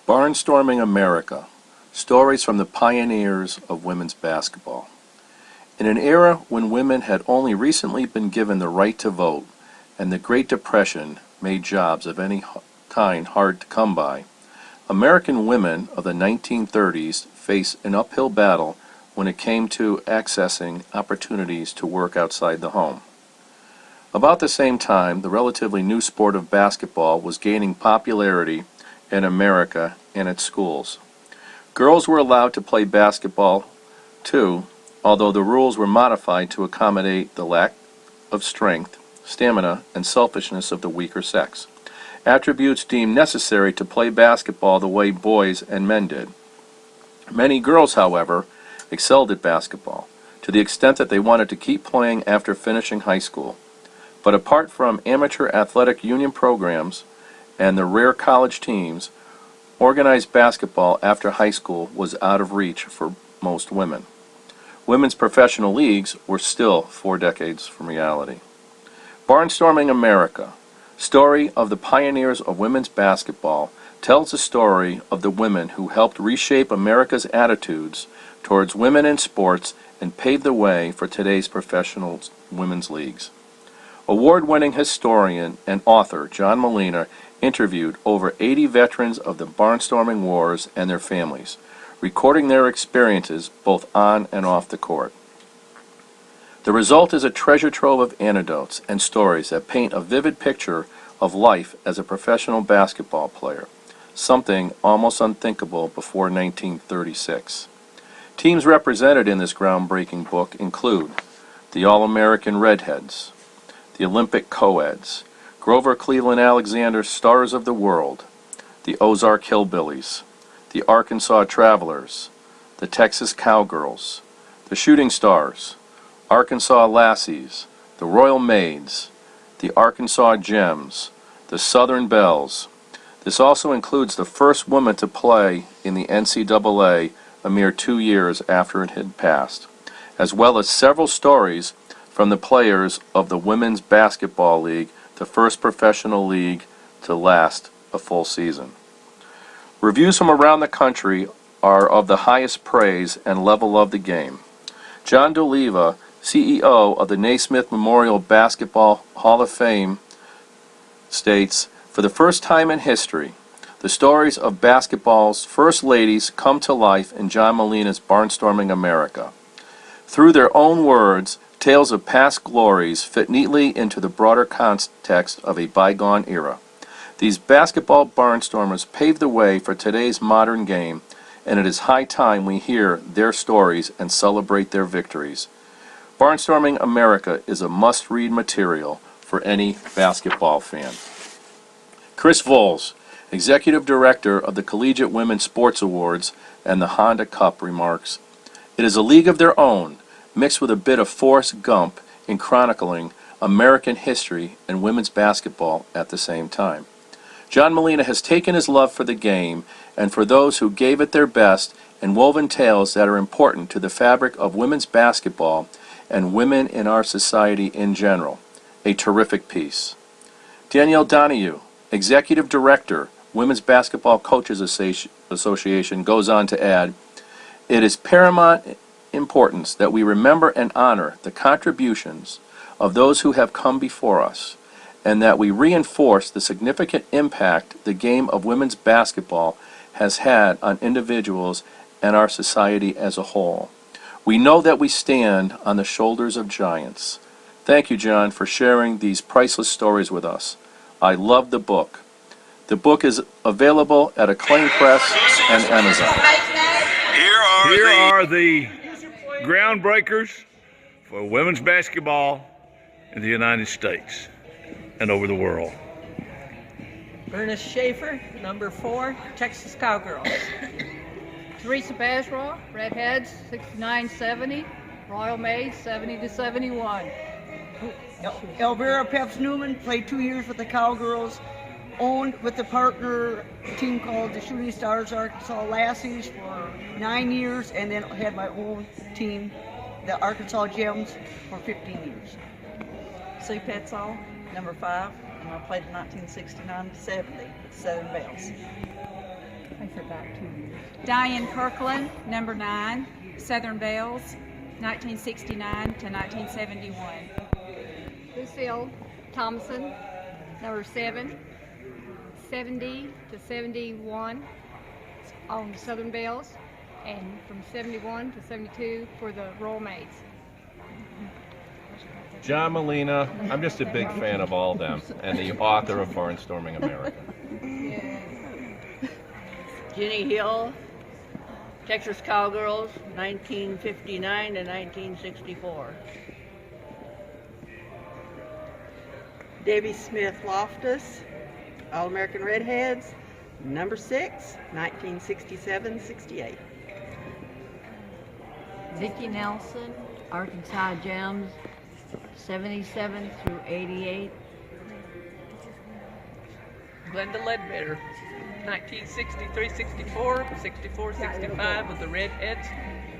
Barnstorming America, Stories from the Pioneers of Women's Basketball. In an era when women had only recently been given the right to vote, and the Great Depression made jobs of any kind hard to come by, American women of the 1930s faced an uphill battle when it came to accessing opportunities to work outside the home. About the same time, the relatively new sport of basketball was gaining popularity in America and its schools. Girls were allowed to play basketball too, although the rules were modified to accommodate the lack of strength, stamina, and selfishness of the weaker sex, attributes deemed necessary to play basketball the way boys and men did. Many girls, however, excelled at basketball, to the extent that they wanted to keep playing after finishing high school. But apart from amateur athletic union programs and the rare college teams, organized basketball after high school was out of reach for most women. Women's professional leagues were still 4 decades from reality. Barnstorming America, Story of the Pioneers of Women's Basketball, tells the story of the women who helped reshape America's attitudes towards women in sports and paved the way for today's professional women's leagues. Award-winning historian and author John Molina interviewed over 80 veterans of the barnstorming wars and their families, recording their experiences both on and off the court. The result is a treasure trove of anecdotes and stories that paint a vivid picture of life as a professional basketball player, something almost unthinkable before 1936. Teams represented in this groundbreaking book include the All-American Redheads, the Olympic Co-Eds, Grover Cleveland Alexander Stars of the World, the Ozark Hillbillies, the Arkansas Travelers, the Texas Cowgirls, the Shooting Stars, Arkansas Lassies, the Royal Maids, the Arkansas Gems, the Southern Belles. This also includes the first woman to play in the NCAA a mere 2 years after it had passed, as well as several stories from the players of the Women's Basketball League, the first professional league to last a full season. Reviews from around the country are of the highest praise and level of the game. John D'Oliva, CEO of the Naismith Memorial Basketball Hall of Fame, states, "For the first time in history, the stories of basketball's first ladies come to life in John Molina's Barnstorming America. Through their own words, tales of past glories fit neatly into the broader context of a bygone era. These basketball barnstormers paved the way for today's modern game, and it is high time we hear their stories and celebrate their victories. Barnstorming America is a must-read material for any basketball fan." Chris Voles, Executive Director of the Collegiate Women's Sports Awards and the Honda Cup, remarks, "It is a league of their own, mixed with a bit of Forrest Gump in chronicling American history and women's basketball at the same time. John Molina has taken his love for the game and for those who gave it their best and woven tales that are important to the fabric of women's basketball and women in our society in general. A terrific piece." Danielle Donahue, Executive Director, Women's Basketball Coaches Association, goes on to add, "It is paramount importance that we remember and honor the contributions of those who have come before us, and that we reinforce the significant impact the game of women's basketball has had on individuals and our society as a whole. We know that we stand on the shoulders of giants." Thank you, John, for sharing these priceless stories with us. I love the book. The book is available at Acclaim Press and Amazon. Here are the groundbreakers for women's basketball in the United States and over the world. Ernest Schaefer, number 4, Texas Cowgirls. Teresa Basraw, Redheads, 69-70. Royal Maids, 70-71. Elvira Peps Newman played 2 years with the Cowgirls, owned with a partner team called the Shooting Stars Arkansas Lassies for 9 years, and then had my own team, the Arkansas Gems, for 15 years. Sue Petzall, number 5, and I played in 1969-70 with Southern Belles. for about 2 years. Diane Kirkland, number 9, Southern Bells, 1969 to 1971. Lucille Thompson, number 7, 70 to 71 on Southern Bells, and from 71 to 72 for the Royal Maids. John Molina, I'm just a big fan of all them, and the author of Barnstorming America. Jenny Hill, Texas Cowgirls, 1959 to 1964. Debbie Smith Loftus, All-American Redheads, number 6, 1967-68. Vicki Nelson, Arkansas Gems, 77 through 88. Glenda Ledbetter, 1963-64, 64-65 with the Redheads,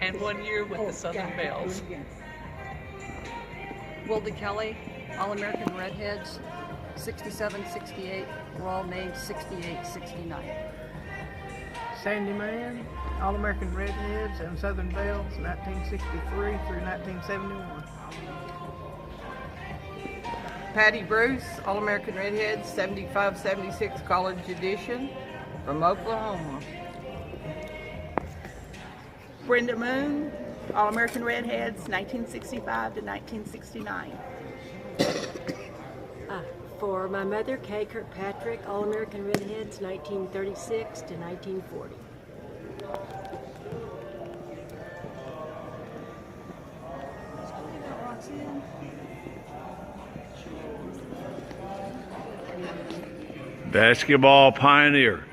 and 1 year with the Southern Bells. Wilde Kelly, All-American Redheads, 67-68, Royal Maids, 68-69. Sandy Mann, All-American Redheads and Southern Bells, 1963 through 1971. Patty Bruce, All-American Redheads, 75-76 College Edition from Oklahoma. Brenda Moon, All-American Redheads, 1965 to 1969. For my mother, Kay Kirkpatrick, All-American Redheads, 1936 to 1940. Basketball pioneer.